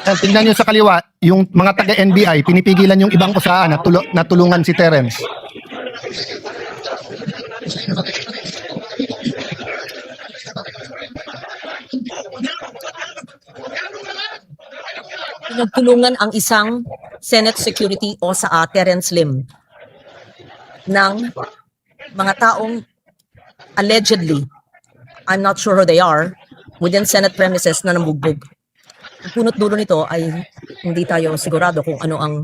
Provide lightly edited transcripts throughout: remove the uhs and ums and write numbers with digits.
Tingnan nyo sa kaliwa, yung mga taga-NBI, pinipigilan yung ibang usahan na tulungan si Terence. Pinagtulungan ang isang Senate Security o sa Terence Lim ng mga taong allegedly, I'm not sure who they are, within Senate premises na nambugbog. Ang punot dulo nito ay hindi tayo sigurado kung ano ang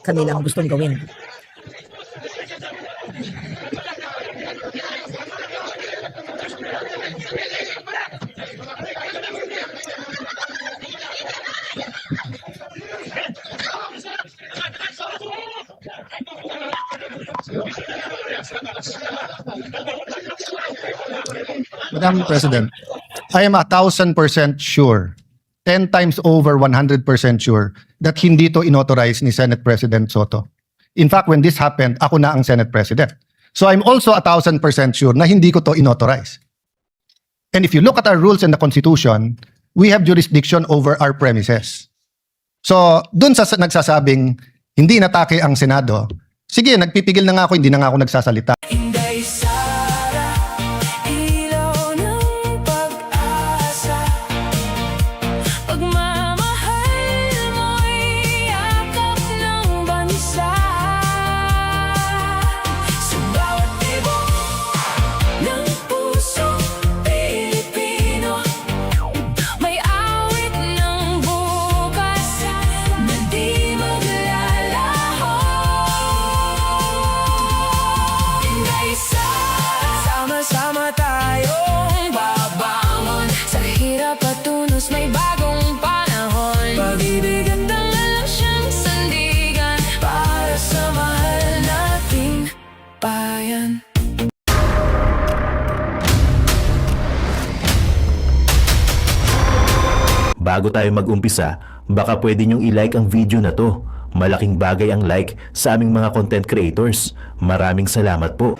kanilang gustong gawin. Madam President, I am 1,000% sure, 10 times over 100% sure that hindi to inauthorize ni Senate President Soto. In fact, when this happened, ako na ang Senate President. So I'm also 1,000% sure na hindi ko to inauthorize. And if you look at our rules and the Constitution, we have jurisdiction over our premises. So dun sa nagsasabing hindi natake ang Senado, sige, nagpipigil na nga ako, hindi na nga ako nagsasalita. Inday Sara, ilaw ng pag-asa. Pagmamahal mo'y yakap ng bansa. Sa bawat tibok ng puso Pilipino, may awit ng bukas na di maglalaho. Sama-sama tayong babangon sa hirap at tunos, may bagong panahon. Pag-ibig at dangal lang siyang sandigan para sa mahal nating bayan. Bago tayo mag-umpisa, baka pwede nyong i-like ang video na to. Malaking bagay ang like sa aming mga content creators. Maraming salamat po.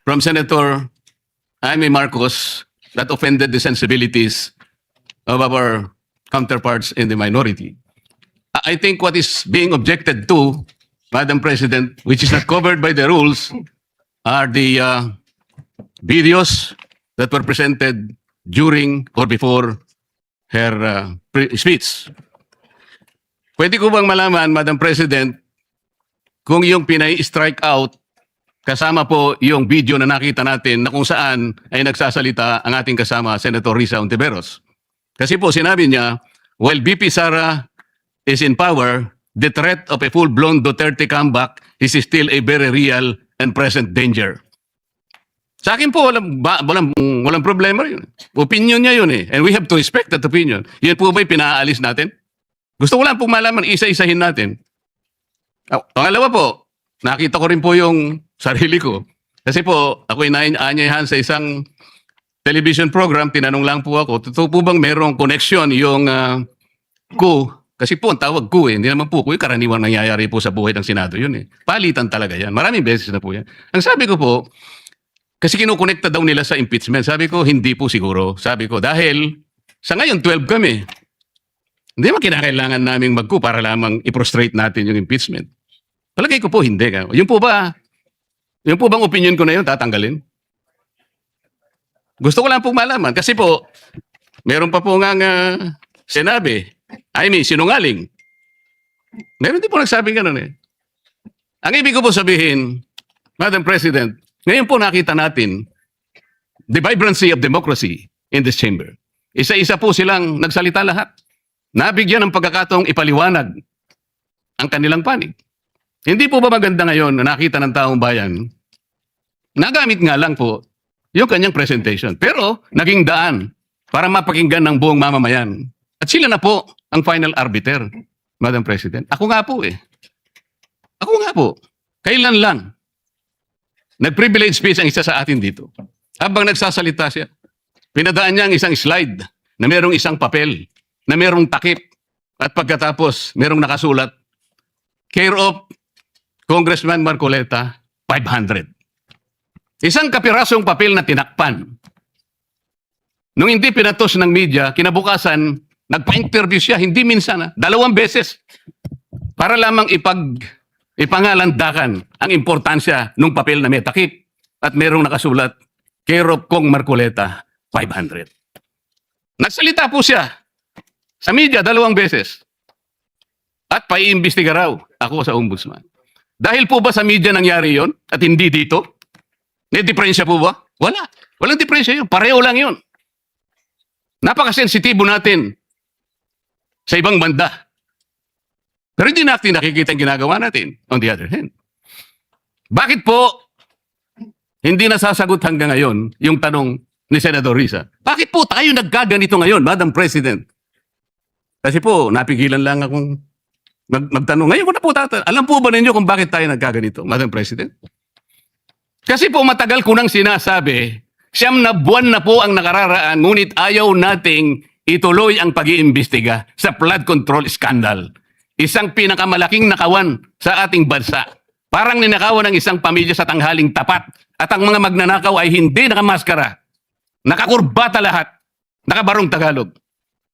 From Senator Jaime Marcos that offended the sensibilities of our counterparts in the minority. I think what is being objected to, Madam President, which is not covered by the rules, are the videos that were presented during or before her speech. Pwede ko bang malaman, Madam President, kung yung pinay-strike out kasama po yung video na nakita natin na kung saan ay nagsasalita ang ating kasama, Senator Risa Hontiveros. Kasi po sinabi niya, while VP Sara is in power, the threat of a full-blown Duterte comeback is still a very real and present danger. Sa akin po, walang problema yun. Opinion niya yun eh. And we have to respect that opinion. Yun po ba'y pinaalis natin? Gusto ko lang pong malaman, isa-isahin natin. Pangalawa po, nakita ko rin po yung sarili ko. Kasi po, ako'y naanyayahan sa isang television program, tinanong lang po ako, totoo po bang merong connection yung coup? Kasi po, ang tawag coup eh. Hindi naman po coup, yung karaniwang nangyayari po sa buhay ng Senado yun eh. Palitan talaga yan. Maraming beses na po yan. Ang sabi ko po, kasi kinukonekta daw nila sa impeachment. Sabi ko, hindi po siguro. Sabi ko, dahil sa ngayon, 12 kami. Hindi mo kinakailangan naming mag-coup para lamang i-prostrate natin yung impeachment. Palagay ko po, hindi. Yung po bang opinion ko na yun, tatanggalin? Gusto ko lang pong malaman. Kasi po, meron pa po nga sinabi, I mean, sinungaling. Meron din po nagsabing gano'n eh. Ang ibig ko po sabihin, Madam President, ngayon po nakita natin the vibrancy of democracy in this chamber. Isa-isa po silang nagsalita lahat. Nabigyan ng pagkakataong ipaliwanag ang kanilang panig. Hindi po ba maganda ngayon na nakita ng taong bayan, nagamit nga lang po yung kanyang presentation. Pero naging daan para mapakinggan ng buong mamamayan. At sila na po ang final arbiter, Madam President. Ako nga po eh. Ako nga po. Kailan lang nag-privilege speech ang isa sa atin dito. Habang nagsasalita siya, pinadaan niya ang isang slide na merong isang papel, na merong takip, at pagkatapos merong nakasulat, care of Congressman Marcoleta, 500. Isang kapirasong papel na tinakpan. Nung hindi pinatos ng media, kinabukasan, nagpa-interview siya, hindi minsan, 2 beses, para lamang ipangalandakan ang importansya ng papel na may takip at merong nakasulat, care of Kong Marcoleta, 500. Nagsalita po siya sa media 2 beses at paiimbestiga raw ako sa ombudsman. Dahil po ba sa media nangyari yon at hindi dito? May diferensya po ba? Wala. Walang diferensya yun. Pareho lang yun. Napakasensitibo natin sa ibang banda. Pero hindi natin nakikita ang ginagawa natin. On the other hand. Bakit po hindi nasasagot hanggang ngayon yung tanong ni Senador Risa? Bakit po tayo nagkaganito ngayon, Madam President? Kasi po, napigilan lang akong magtanong. Ngayon ko na po alam po ba ninyo kung bakit tayo nagkaganito, Madam President? Kasi po matagal ko nang sinasabi, 9 na buwan na po ang nakararaan, ngunit ayaw nating ituloy ang pag-iimbestiga sa flood control scandal. Isang pinakamalaking nakawan sa ating bansa. Parang ninakawan ng isang pamilya sa tanghaling tapat. At ang mga magnanakaw ay hindi nakamaskara. Nakakurbata lahat. Nakabarong Tagalog.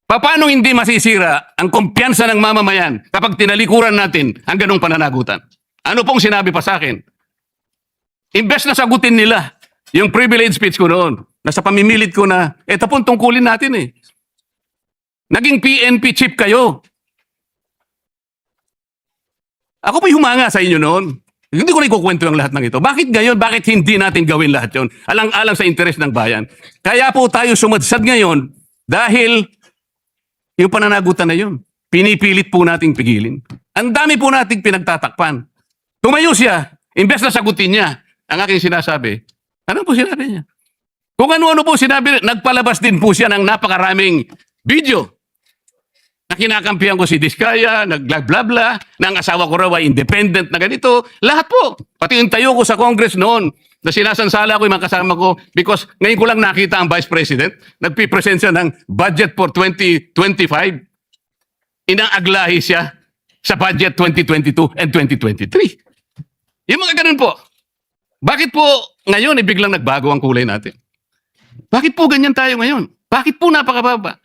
Paano hindi masisira ang kumpiyansa ng mamamayan kapag tinalikuran natin ang ganong pananagutan? Ano pong sinabi pa sa akin? Imbes na sagutin nila yung privilege speech ko noon, nasa pamimilit ko na, eto pong tungkulin natin eh. Naging PNP chief kayo. Ako po'y humanga sa inyo noon. Hindi ko na ikukwento ang lahat ng ito. Bakit ngayon? Bakit hindi natin gawin lahat yon? Alang-alang sa interes ng bayan. Kaya po tayo sumadsad ngayon dahil yung pananagutan na yun, pinipilit po nating pigilin. Ang dami po nating pinagtatakpan. Tumayo siya, imbes na sagutin niya ang aking sinasabi. Ano po sinabi niya? Kung ano-ano po sinabi, nagpalabas din po siya ng napakaraming video na kinakampihan ko si Diskaya, nag-bla-bla-bla, na ang asawa ko raw ay independent na ganito. Lahat po. Pati yung tayo ko sa Congress noon, na sinasansala ko yung mga kasama ko because ngayon ko lang nakita ang Vice President, nagpipresent siya ng budget for 2025. Inaaglahi siya sa budget 2022 and 2023. Yung mga ganun po. Bakit po ngayon biglang nagbago ang kulay natin? Bakit po ganyan tayo ngayon? Bakit po napakababa?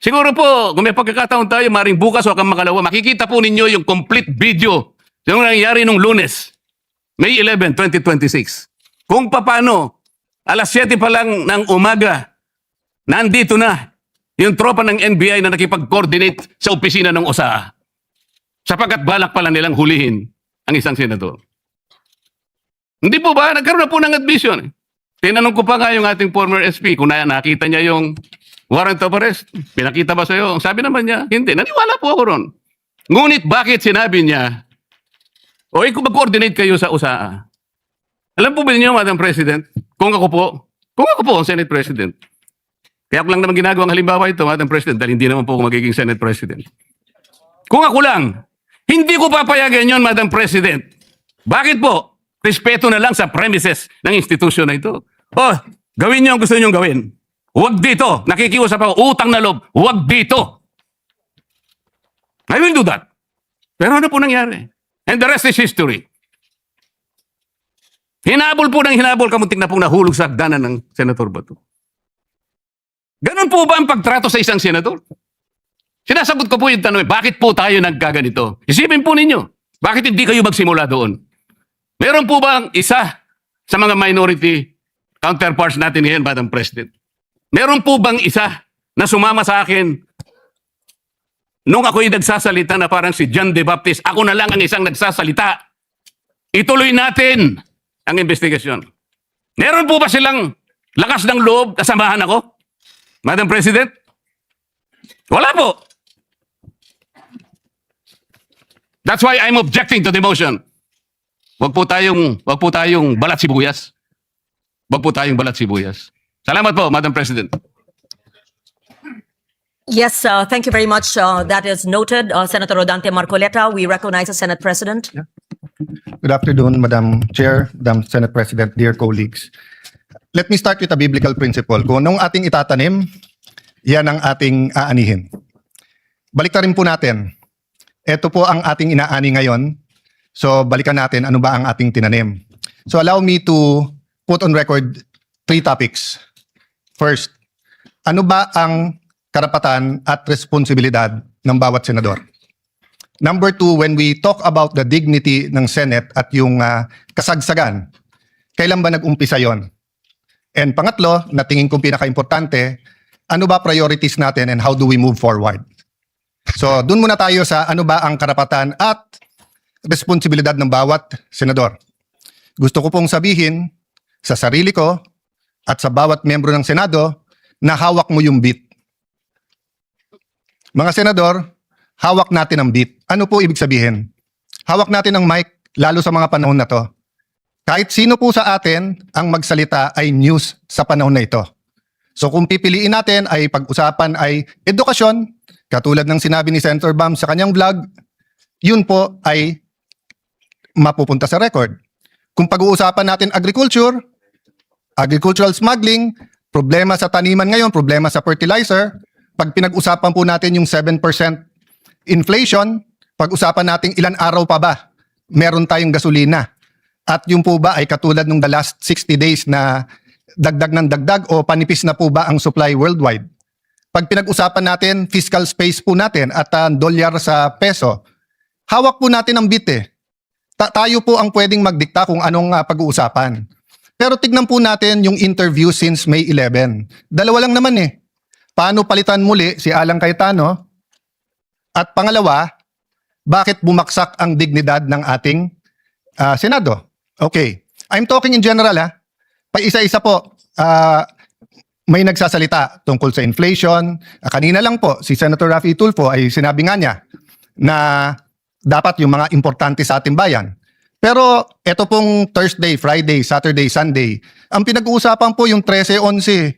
Siguro po, kung may pagkakataon tayo, maring bukas o kang makalawa, makikita po ninyo yung complete video yung nangyari nung Lunes, May 11, 2026. Kung paano, alas 7 pa lang ng umaga, nandito na yung tropa ng NBI na nakipag-coordinate sa opisina ng OSAA. Sapagkat balak pala nilang hulihin ang isang senador. Hindi po ba? Nagkaroon na po ng admission. Tinanong ko pa nga yung ating former SP kung nakita niya yung warrant of arrest. Pinakita ba sa'yo? Sabi naman niya, hindi. Naniwala po ako ron. Ngunit bakit sinabi niya, o mag-coordinate kayo sa USAA? Alam po ba niyo, Madam President, kung ako po ang Senate President, kaya ko lang naman ginagawang halimbawa ito, Madam President, dahil hindi naman po ako magiging Senate President. Kung ako lang, hindi ko papayagan yon, Madam President. Bakit po? Respeto na lang sa premises ng institusyon na ito. Oh, gawin niyo ang gusto niyong gawin. Huwag dito. Nakikiusap ako. Utang na loob. Huwag dito. I will do that. Pero ano po nangyari? And the rest is history. Hinabol po ng hinabol. Kamuntik na pong nahulog sa hagdanan ng Senator Bato. Ganon po ba ang pagtrato sa isang senador? Sinasagot ko po yung tanong, bakit po tayo nagkaganito? Isipin po ninyo, bakit hindi kayo magsimula doon? Meron po bang isa sa mga minority counterparts natin ngayon, Madam President? Meron po bang isa na sumama sa akin nung ako'y nagsasalita na parang si John the Baptist, ako na lang ang isang nagsasalita. Ituloy natin ang investigasyon. Meron po ba silang lakas ng loob kasamahan ako? Madam President? Wala po. That's why I'm objecting to the motion. Wag po tayong balat sibuyas. Wag po tayong balat sibuyas. Salamat po, Madam President. Yes, thank you very much. That is noted. Senator Rodante Marcoleta, we recognize the Senate President. Good afternoon, Madam Chair, Madam Senate President, dear colleagues. Let me start with a biblical principle. Kung anong ating itatanim, yan ang ating aanihin. Baliktarin po natin. Ito po ang ating inaani ngayon. So balikan natin ano ba ang ating tinanim. So allow me to put on record 3 topics. First, ano ba ang karapatan at responsibilidad ng bawat senador? Number 2, when we talk about the dignity ng Senate at yung kasagsagan, kailan ba nag-umpisa yon? And pangatlo, na tingin kong pinaka-importante, ano ba priorities natin and how do we move forward? So, dun muna tayo sa ano ba ang karapatan at responsibilidad ng bawat senador. Gusto ko pong sabihin sa sarili ko at sa bawat membro ng Senado na hawak mo yung beat. Mga senador, hawak natin ang beat. Ano po ibig sabihin? Hawak natin ang mic, lalo sa mga panahon na to. Kahit sino po sa atin ang magsalita ay news sa panahon na ito. So kung pipiliin natin ay pag-usapan ay edukasyon, katulad ng sinabi ni Senator Bam sa kanyang vlog, yun po ay mapupunta sa record. Kung pag-uusapan natin agriculture, agricultural smuggling, problema sa taniman ngayon, problema sa fertilizer, pag pinag-usapan po natin yung 7% inflation, pag-usapan natin ilan araw pa ba meron tayong gasolina. At yung po ba ay katulad nung the last 60 days na dagdag ng dagdag o panipis na po ba ang supply worldwide. Pag pinag-usapan natin fiscal space po natin at dolyar sa peso, hawak po natin ang bit eh. Tayo po ang pwedeng magdikta kung anong pag-uusapan. Pero tignan po natin yung interview since May 11. Dalawa lang naman eh. Paano palitan muli si Alan Cayetano? At pangalawa, bakit bumaksak ang dignidad ng ating Senado? Okay. I'm talking in general ha. Paisa-isa po, may nagsasalita tungkol sa inflation. Kanina lang po, si Senator Raffy Tulfo ay sinabi nga niya na dapat yung mga importante sa ating bayan. Pero ito pong Thursday, Friday, Saturday, Sunday, ang pinag-uusapan po yung 13-11.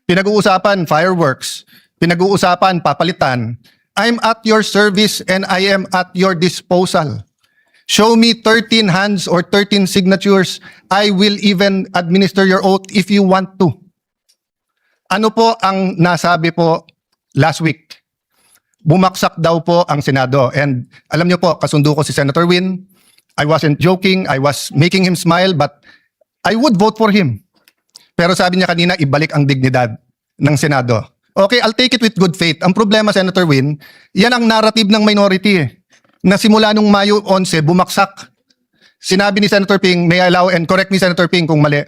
Pinag-uusapan fireworks. Pinag-uusapan papalitan. I'm at your service and I am at your disposal. Show me 13 hands or 13 signatures. I will even administer your oath if you want to. Ano po ang nasabi po last week? Bumaksak daw po ang Senado. And alam niyo po, kasundo ko si Senator Win. I wasn't joking. I was making him smile, but I would vote for him. Pero sabi niya kanina, ibalik ang dignidad ng Senado. Okay, I'll take it with good faith. Ang problema, Senator Win, yan ang narrative ng minority na simula nung Mayo 11, bumaksak. Sinabi ni Senator Ping, may I allow and correct me Senator Ping kung mali.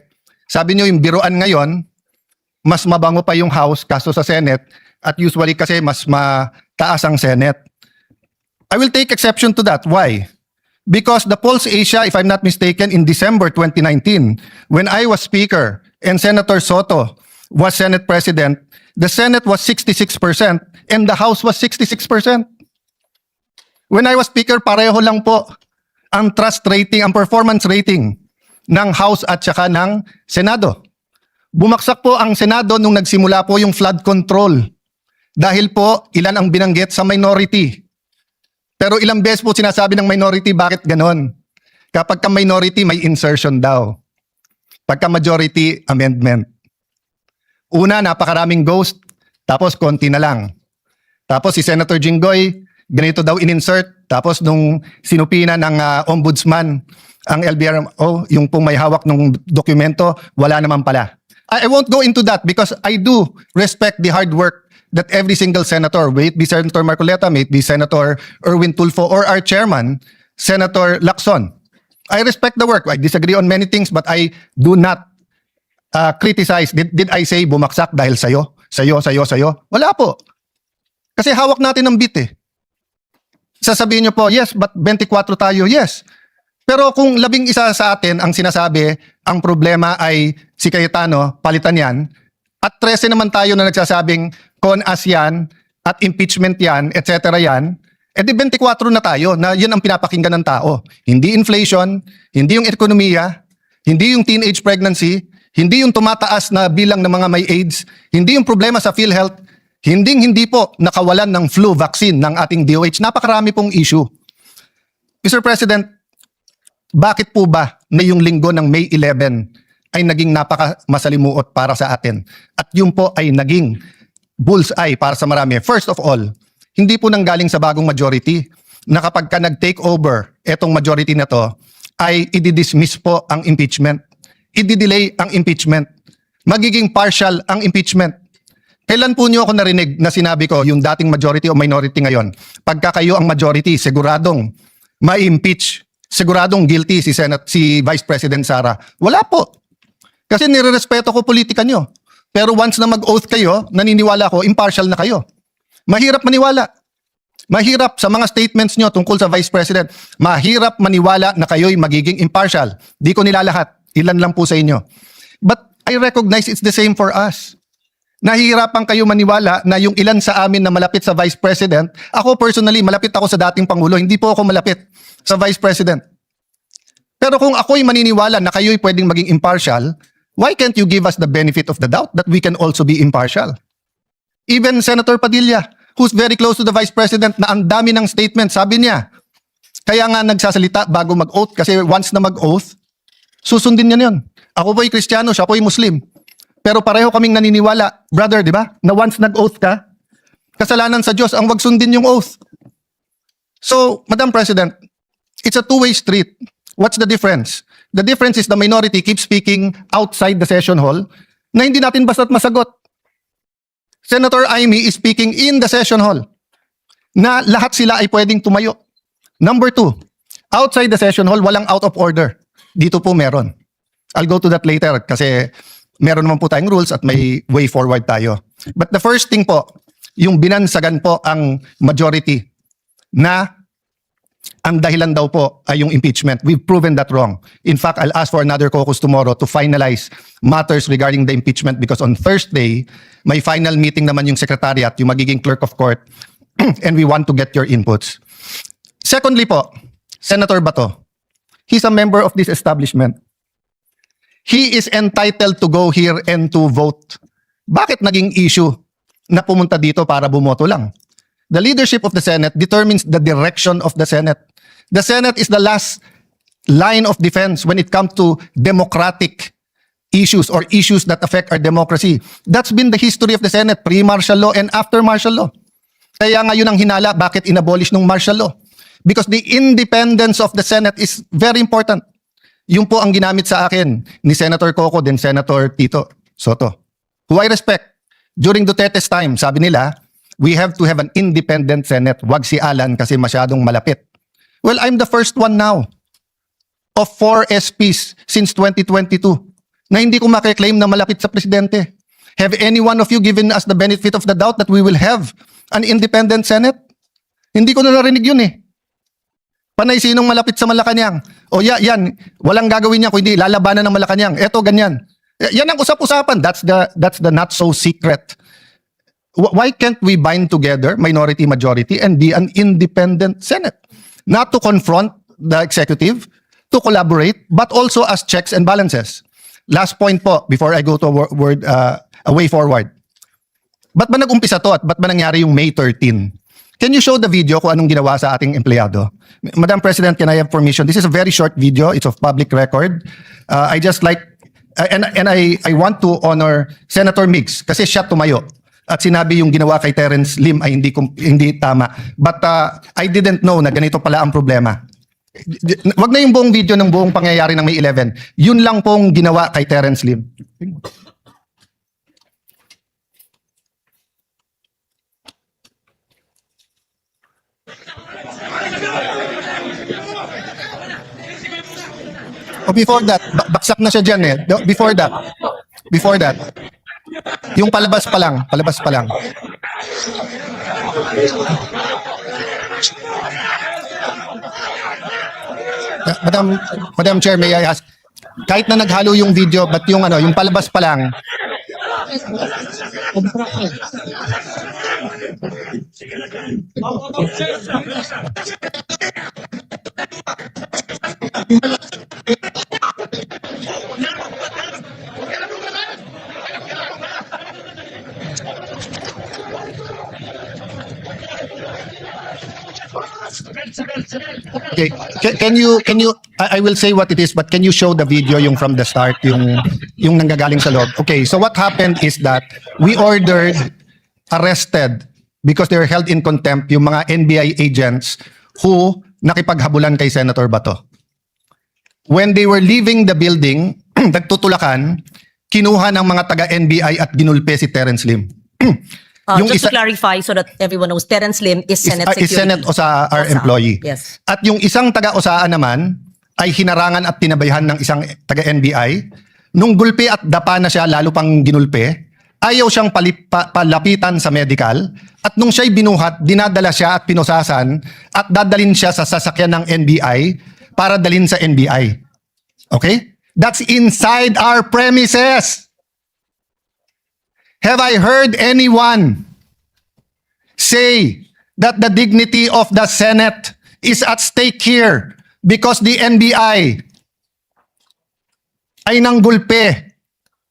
Sabi niyo yung biruan ngayon, mas mabango pa yung House kaso sa Senate at usually kasi mas mataas ang Senate. I will take exception to that. Why? Because the Pulse Asia, if I'm not mistaken, in December 2019, when I was Speaker and Senator Soto was Senate President, the Senate was 66% and the House was 66%. When I was Speaker, pareho lang po ang trust rating, ang performance rating ng House at saka ng Senado. Bumaksak po ang Senado nung nagsimula po yung flood control. Dahil po, ilan ang binanggit sa minority. Pero ilang beses po sinasabi ng minority, bakit ganon? Kapag ka minority, may insertion daw. Pagka majority, amendment. Una, napakaraming ghost, tapos konti na lang. Tapos si Senator Jinggoy, ganito daw in-insert, tapos nung sinupina ng ombudsman, ang LBRMO, yung pong may hawak ng dokumento, wala naman pala. I won't go into that because I do respect the hard work that every single senator, may it be Senator Marcoleta, may it be Senator Erwin Tulfo, or our chairman, Senator Lacson. I respect the work. I disagree on many things, but I do not criticize. Did I say bumaksak dahil sayo? Sayo? Wala po. Kasi hawak natin ang bit eh. Sasabihin nyo po, yes, but 24 tayo, yes. Pero kung 11 sa atin ang sinasabi, ang problema ay si Cayetano, palitan yan, at 13 naman tayo na nagsasabing con-as yan, at impeachment yan, etc. yan, edi 24 na tayo na yun ang pinapakinggan ng tao. Hindi inflation, hindi yung ekonomiya, hindi yung teenage pregnancy, hindi yung tumataas na bilang ng mga may AIDS, hindi yung problema sa PhilHealth, hindi po nakawalan ng flu vaccine ng ating DOH. Napakarami pong issue. Mr. President, bakit po ba na yung linggo ng May 11 ay naging napaka-masalimuot para sa atin? At yun po ay naging bullseye para sa marami. First of all, hindi po nanggaling sa bagong majority na kapag ka nag-take over etong majority na to, ay i-dismiss po ang impeachment. i-delay ang impeachment. Magiging partial ang impeachment. Kailan po niyo ako narinig na sinabi ko yung dating majority o minority ngayon? Pagka kayo ang majority, siguradong ma-impeach, siguradong guilty si Vice President Sara. Wala po. Kasi nirerespeto ko politika niyo. Pero once na mag-oath kayo, naniniwala ko, impartial na kayo. Mahirap maniwala. Mahirap sa mga statements niyo tungkol sa Vice President. Mahirap maniwala na kayo'y magiging impartial. Di ko nilalahat. Ilan lang po sa inyo. But I recognize it's the same for us. Nahihirapan kayo maniwala na yung ilan sa amin na malapit sa Vice President, ako personally, malapit ako sa dating Pangulo, hindi po ako malapit sa Vice President. Pero kung ako'y maniniwala na kayo'y pwedeng maging impartial, why can't you give us the benefit of the doubt that we can also be impartial? Even Senator Padilla, who's very close to the Vice President, na ang dami ng statement, sabi niya, kaya nga nagsasalita bago mag-oath, kasi once na mag-oath, susundin niya yun. Ako po'y Kristiyano, siya po'y Muslim. Pero pareho kaming naniniwala, brother, di ba? Na once nag-oath ka, kasalanan sa Diyos ang wag sundin yung oath. So, Madam President, it's a two-way street. What's the difference? The difference is the minority keeps speaking outside the session hall na hindi natin basta't masagot. Senator Amy is speaking in the session hall na lahat sila ay pwedeng tumayo. Number 2, outside the session hall, walang out of order. Dito po meron. I'll go to that later kasi meron naman po tayong rules at may way forward tayo. But the first thing po, yung binansagan po ang majority na ang dahilan daw po ay yung impeachment. We've proven that wrong. In fact, I'll ask for another caucus tomorrow to finalize matters regarding the impeachment because on Thursday, may final meeting naman yung secretariat, yung magiging clerk of court, and we want to get your inputs. Secondly po, Senator Bato, he's a member of this establishment. He is entitled to go here and to vote. Bakit naging issue na pumunta dito para bumoto lang? The leadership of the Senate determines the direction of the Senate. The Senate is the last line of defense when it comes to democratic issues or issues that affect our democracy. That's been the history of the Senate, pre-martial law and after martial law. Kaya ngayon ang hinala, bakit inabolish ng martial law? Because the independence of the Senate is very important. Yung po ang ginamit sa akin ni Senator Coco then Senator Tito Soto, who I respect. During Duterte's time, sabi nila, we have to have an independent Senate. Wag si Alan kasi masyadong malapit. Well, I'm the first one now of 4 SPs since 2022 na hindi ko makiklaim na malapit sa presidente. Have any one of you given us the benefit of the doubt that we will have an independent Senate? Hindi ko na narinig yun eh. Panay sinong malapit sa Malacanang. O yan, walang gagawin niya kundi lalabanan ng Malacanang. Eto, ganyan. Yan ang usap-usapan. That's the not so secret. Why can't we bind together, minority, majority, and be an independent Senate? Not to confront the executive, to collaborate, but also as checks and balances. Last point po, before I go to a way forward. Ba't ba nag-umpisa to at ba't ba nangyari yung May 13? Can you show the video kung anong ginawa sa ating empleyado? Madam President, can I have permission? This is a very short video. It's of public record. I just like, and I want to honor Senator Migs kasi siya tumayo. At sinabi yung ginawa kay Terence Lim ay hindi tama. But I didn't know na ganito pala ang problema. Wag na yung buong video ng buong pangyayari ng May 11. Yun lang pong ginawa kay Terence Lim. O before that, baksak na siya dyan eh. Before that, yung palabas pa lang. Madam Chair, may I ask, kahit na naghalo yung video, but yung palabas pa lang. Okay, can you I will say what it is, but can you show the video yung from the start, yung nanggagaling sa loob? Okay, so what happened is that we ordered, arrested, because they were held in contempt, yung mga NBI agents who nakipaghabulan kay Senator Bato. When they were leaving the building, nagtutulakan, kinuha ng mga taga-NBI at ginulpe si Terence Lim. Yung Just isa- to clarify so that everyone knows, Terence Lim is Senate is Security. Senate OSA our OSA. employee. Yes. At yung isang taga-OSA naman ay hinarangan at tinabayhan ng isang taga-NBI. Nung gulpi at dapa na siya, lalo pang ginulpe, ayaw siyang palapitan sa medical. At nung siya'y binuhat, dinadala siya at pinosasan at dadalin siya sa sasakyan ng NBI para dalhin sa NBI. Okay? That's inside our premises. Have I heard anyone say that the dignity of the Senate is at stake here because the NBI ay nanggulpe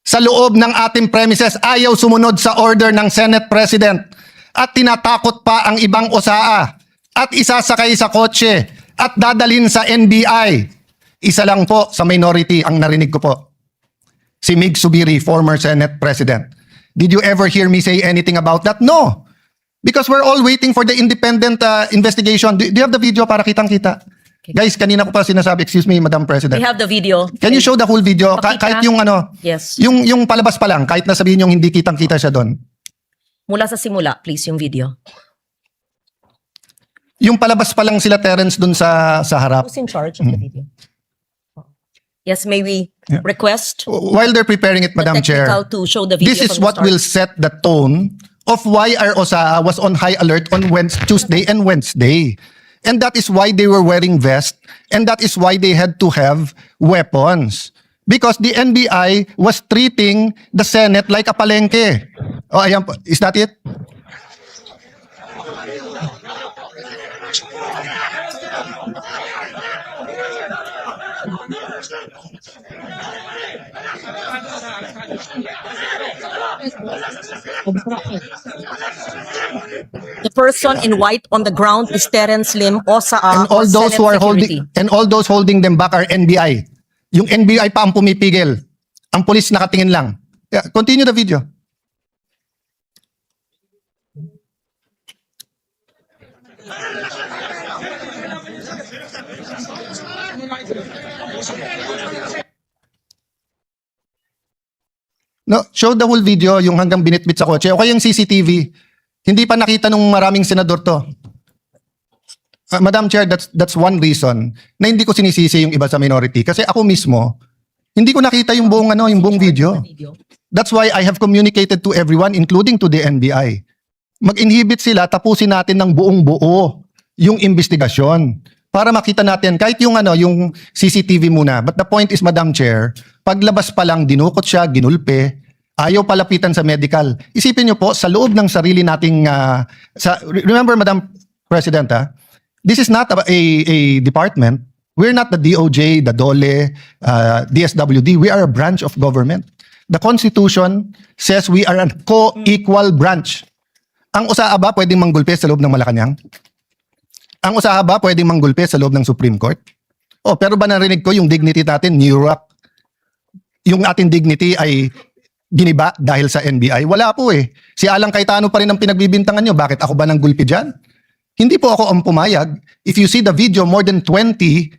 sa loob ng ating premises, ayaw sumunod sa order ng Senate President at tinatakot pa ang ibang OSAA at isasakay sa kotse at dadalhin sa NBI. Isa lang po sa minority ang narinig ko po. Si Mig Subiri, former Senate President. Did you ever hear me say anything about that? No. Because we're all waiting for the independent investigation. Do you have the video para kitang-kita? Guys, kanina ko pa sinasabi, excuse me, Madam President. We have the video. Can you show the whole video? Pakita. Kahit yung ano, Yes. yung palabas pa lang, kahit na sabihin yung hindi kitang-kita siya doon. Mula sa simula, please, yung video. Yung palabas pa lang sila Terence doon sa harap. Who's in charge of the video? Yes, may we request While they're preparing it, the Madam Chair, technical to show the video this is from the what start. will set the tone of why our OSAA was on high alert on Tuesday and Wednesday. And that is why they were wearing vests, and that is why they had to have weapons. Because the NBI was treating the Senate like a palengke. Oh, ayan po. Is that it? The person in white on the ground is Terence Lim, OSAA, And all or those Senate who are Security. holding them back are NBI. Yung NBI pa ang pumipigil. Ang pulis nakatingin lang. Yeah, continue the video. No, show the whole video, yung hanggang binitbit sa kotse. O kaya yung CCTV. Hindi pa nakita nung maraming senador to. Madam Chair, that's one reason na hindi ko sinisisi yung iba sa minority. Kasi ako mismo, hindi ko nakita yung buong video. That's why I have communicated to everyone, including to the NBI. Mag-inhibit sila, tapusin natin ng buong buo yung investigasyon para makita natin kahit yung yung CCTV muna. But the point is, Madam Chair, paglabas pa lang dinukot siya, ginulpe, ayaw palapitan sa medical. Isipin niyo po sa loob ng sarili nating remember, Madam President, this is not a department. We're not the DOJ, the DOLE, DSWD. We are a branch of government. The Constitution says we are a co-equal branch. Ang OSAA ba pwedeng manggulpe sa loob ng Malacanang? Ang OSAA ba pwedeng manggulpe sa loob ng Supreme Court? Oh, pero ba narinig ko yung dignity natin, New York? Yung ating dignity ay giniba dahil sa NBI? Wala po eh. Si Alang Cayetano pa rin ang pinagbibintangan nyo. Bakit ako ba nanggulpi dyan? Hindi po ako ang pumayag. If you see the video, more than 20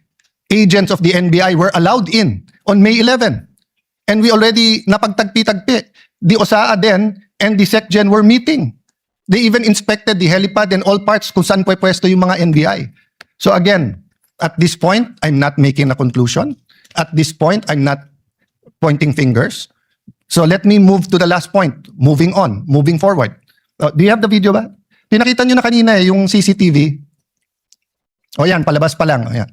agents of the NBI were allowed in on May 11. And we already napagtagpi-tagpi. The OSAA then and the SecGen were meeting. They even inspected the helipad and all parts kung saan pwesto yung mga NBI. So again, at this point, I'm not making a conclusion. At this point, I'm not pointing fingers. So let me move to the last point. Moving on, moving forward. Do you have the video ba? Pinakita nyo na kanina yung CCTV. O yan, palabas pa lang. O yan.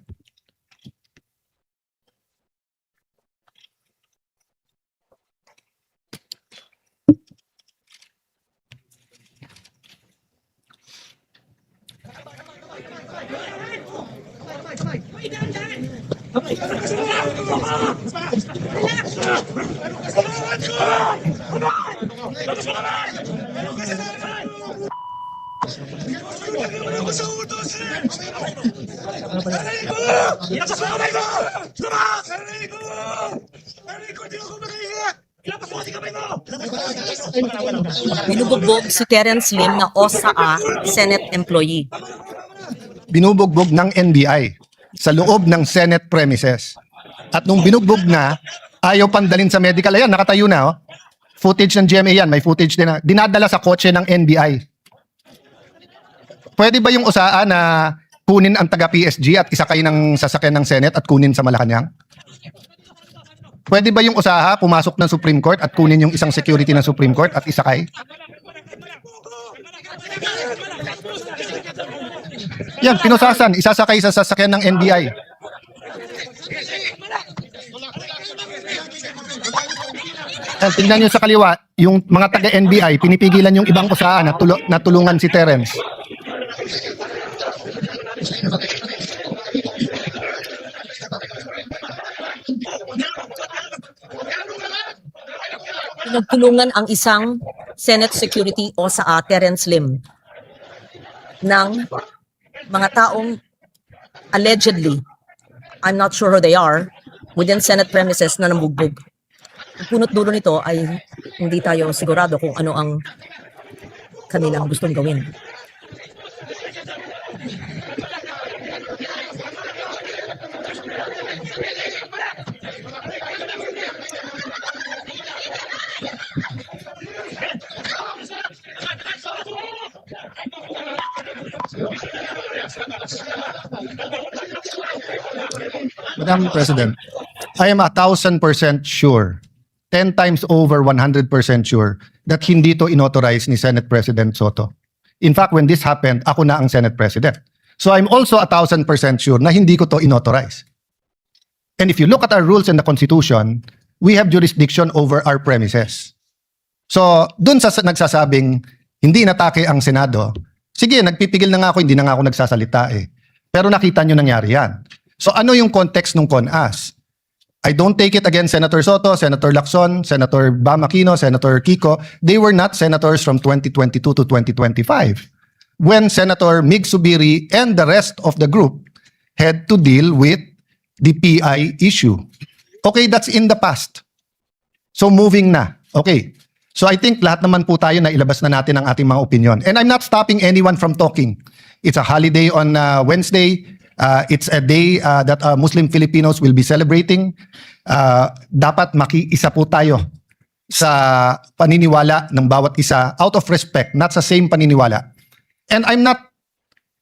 Binubugbog si Terence Lim na OSAA Senate employee. Binubugbog ng NBI sa loob ng Senate premises. At nung binugbog na, Ayaw pandalin sa medical. Ayan, nakatayo na. Oh. Footage ng GMA yan. May footage din na. Dinadala sa kotse ng NBI. Pwede ba yung usaan na kunin ang taga-PSG at isakay ng sasakyan ng Senate at kunin sa Malacanang? Pwede ba yung usaha pumasok ng Supreme Court at kunin yung isang security ng Supreme Court at isakay? Yan, pinusasan, isasakay sa sasakyan ng NBI. Yan, tingnan nyo sa kaliwa, yung mga taga-NBI, pinipigilan yung ibang usahan na tulungan si Terence. Pinagtulungan ang isang Senate Security o sa Terence Lim ng mga taong allegedly, I'm not sure who they are, within Senate premises na namugbog. Ang punot dulo nito ay hindi tayo sigurado kung ano ang kanilang gustong gawin. Madam President, I am 1,000% sure, 10 times over 100% sure that hindi to inauthorize ni Senate President Soto. In fact, when this happened, ako na ang Senate President. So I'm also 1,000% sure na hindi ko to inauthorize. And if you look at our rules in the Constitution, we have jurisdiction over our premises. So dun sa nagsasabing hindi natake ang Senado, sige, nagpipigil na nga ako, hindi na nga ako nagsasalita eh. Pero nakita nyo nangyari yan. So ano yung context ng CONAS? I don't take it against Senator Soto, Senator Lacson, Senator Bam Aquino, Senator Kiko. They were not senators from 2022 to 2025. When Senator Mig Subiri and the rest of the group had to deal with the PI issue. Okay, that's in the past. So moving na. Okay. So I think lahat naman po tayo na ilabas na natin ang ating mga opinion. And I'm not stopping anyone from talking. It's a holiday on Wednesday. It's a day that Muslim Filipinos will be celebrating. Dapat makiisa po tayo sa paniniwala ng bawat isa out of respect, not sa same paniniwala. And I'm not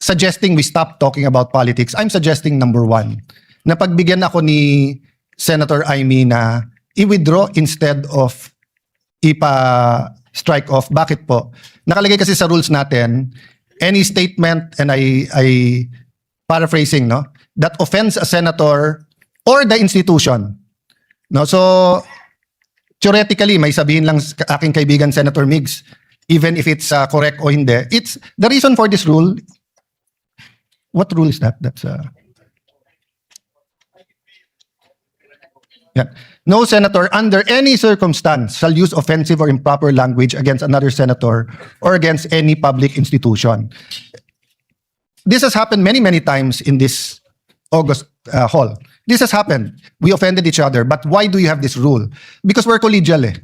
suggesting we stop talking about politics. I'm suggesting number one, na pagbigyan ako ni Senator Amy na i-withdraw instead of ipa-strike off. Bakit po? Nakalagay kasi sa rules natin, any statement, and I paraphrasing, no, that offends a senator or the institution. No, so theoretically, may sabihin lang aking kaibigan Senator Migs, even if it's correct o hindi. It's the reason for this rule. What rule is that? That's yeah. No senator under any circumstance shall use offensive or improper language against another senator or against any public institution. This has happened many, many times in this August hall. This has happened. We offended each other. But why do you have this rule? Because we're collegial eh.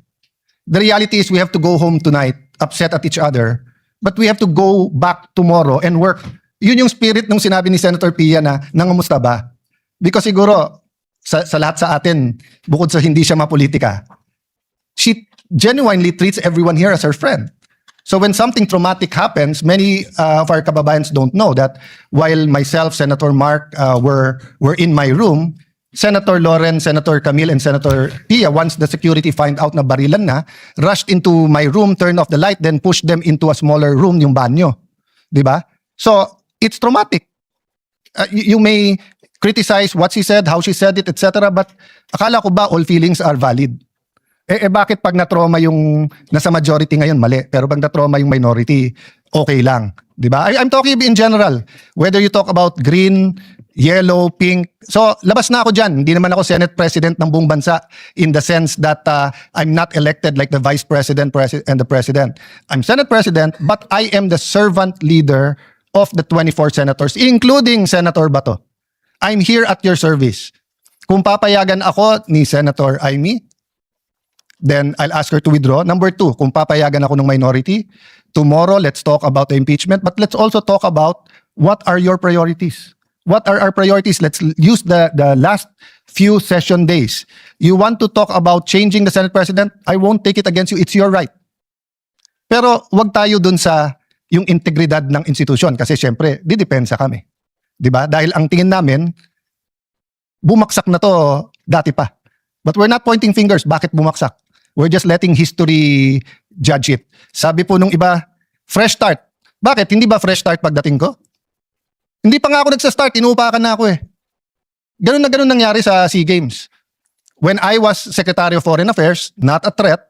The reality is we have to go home tonight, upset at each other, but we have to go back tomorrow and work. Yun yung spirit ng sinabi ni Senator Pia na nangamusta ba? Because siguro, sa lahat sa atin, bukod sa hindi siya mapolitika, she genuinely treats everyone here as her friend. So when something traumatic happens, many of our kababayans don't know that while myself, Senator Mark were in my room, Senator Loren, Senator Camille, and Senator Pia, once the security find out na barilan na, rushed into my room, turned off the light, then pushed them into a smaller room, yung banyo. Diba? So it's traumatic. You may criticize what she said, how she said it, etc. But akala ko ba all feelings are valid? Bakit pag na-trauma yung nasa majority ngayon, mali. Pero pag na-trauma yung minority, okay lang. Diba? I'm talking in general. Whether you talk about green, yellow, pink. So, labas na ako dyan. Hindi naman ako Senate President ng buong bansa in the sense that I'm not elected like the Vice President and the President. I'm Senate President, but I am the servant leader of the 24 senators, including Senator Bato. I'm here at your service. Kung papayagan ako ni Senator Amy, then I'll ask her to withdraw. Number two, kung papayagan ako ng minority, tomorrow let's talk about the impeachment, but let's also talk about what are your priorities. What are our priorities? Let's use the last few session days. You want to talk about changing the Senate President? I won't take it against you. It's your right. Pero wag tayo dun sa yung integridad ng institusyon kasi syempre, didepensa kami. 'Di ba? Dahil ang tingin namin, bumaksak na to dati pa. But we're not pointing fingers. Bakit bumaksak? We're just letting history judge it. Sabi po nung iba, fresh start. Bakit? Hindi ba fresh start pagdating ko? Hindi pa nga ako nagsa-start, inuupakan na ako eh. Ganun na ganun nangyari sa SEA Games. When I was Secretary of Foreign Affairs, not a threat,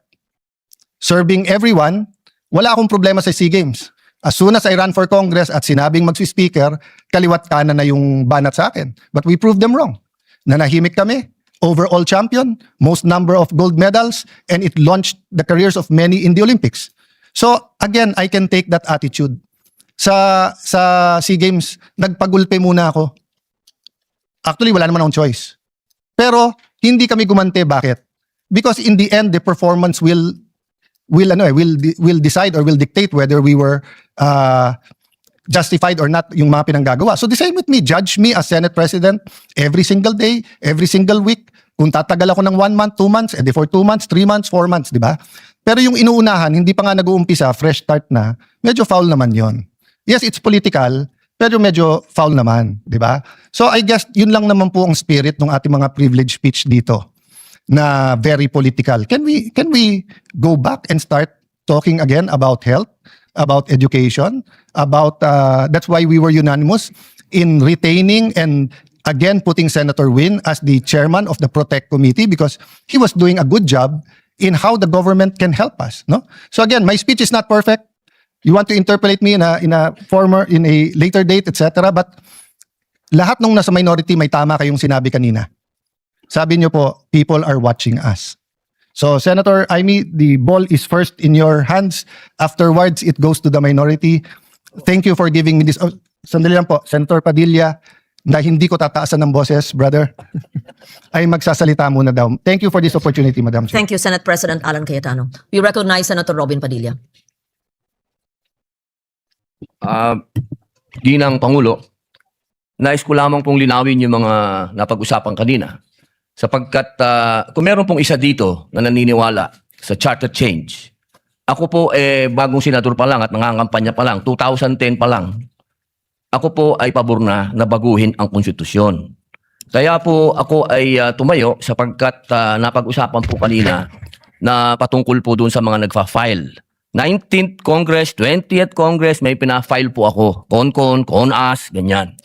serving everyone, wala akong problema sa SEA Games. As soon as I ran for Congress at sinabing magsi-speaker, kaliwat kanan na yung banat sa akin. But we proved them wrong. Nanahimik kami, overall champion, most number of gold medals, and it launched the careers of many in the Olympics. So again, I can take that attitude. Sa SEA Games, nagpagulpe muna ako. Actually, wala naman akong choice. Pero hindi kami gumante. Bakit? Because in the end, the performance will decide or will dictate whether we were justified or not yung mga pinanggagawa. So the same with me. Judge me as Senate President every single day, every single week. Kung tatagal ako ng 1 month, 2 months, edi for 2 months, 3 months, 4 months, di ba? Pero yung inuunahan, hindi pa nga nag-uumpisa, fresh start na, medyo foul naman yon. Yes, it's political, pero medyo foul naman, di ba? So I guess yun lang naman po ang spirit ng ating mga privilege speech dito na very political. Can we go back and start talking again about health, about education, about that's why we were unanimous in retaining and again putting Senator Win as the chairman of the Protect Committee because he was doing a good job in how the government can help us, no? So again, my speech is not perfect. You want to interpolate me in a later date, etc. But lahat nung nasa minority may tama kayong sinabi kanina. Sabi niyo po, people are watching us. So Senator Amy, the ball is first in your hands. Afterwards, it goes to the minority. Thank you for giving me this. Oh, sandali lang po, Senator Padilla, na hindi ko tataasan ng boses, brother, ay magsasalita muna daw. Thank you for this opportunity, Madam Chair. Thank you, Senate President Alan Cayetano. We recognize Senator Robin Padilla. Ginang Pangulo, nais ko lamang pong linawin yung mga napag-usapan kanina. Sapagkat kung meron pong isa dito na naniniwala sa charter change, ako po bagong senador pa lang at nangangampanya pa lang, 2010 pa lang, ako po ay pabor na baguhin ang konstitusyon. Kaya po ako ay tumayo sapagkat napag-usapan po kanina na patungkol po dun sa mga nagfa-file. 19th Congress, 20th Congress, may pina-file po ako. Con-as, ganyan.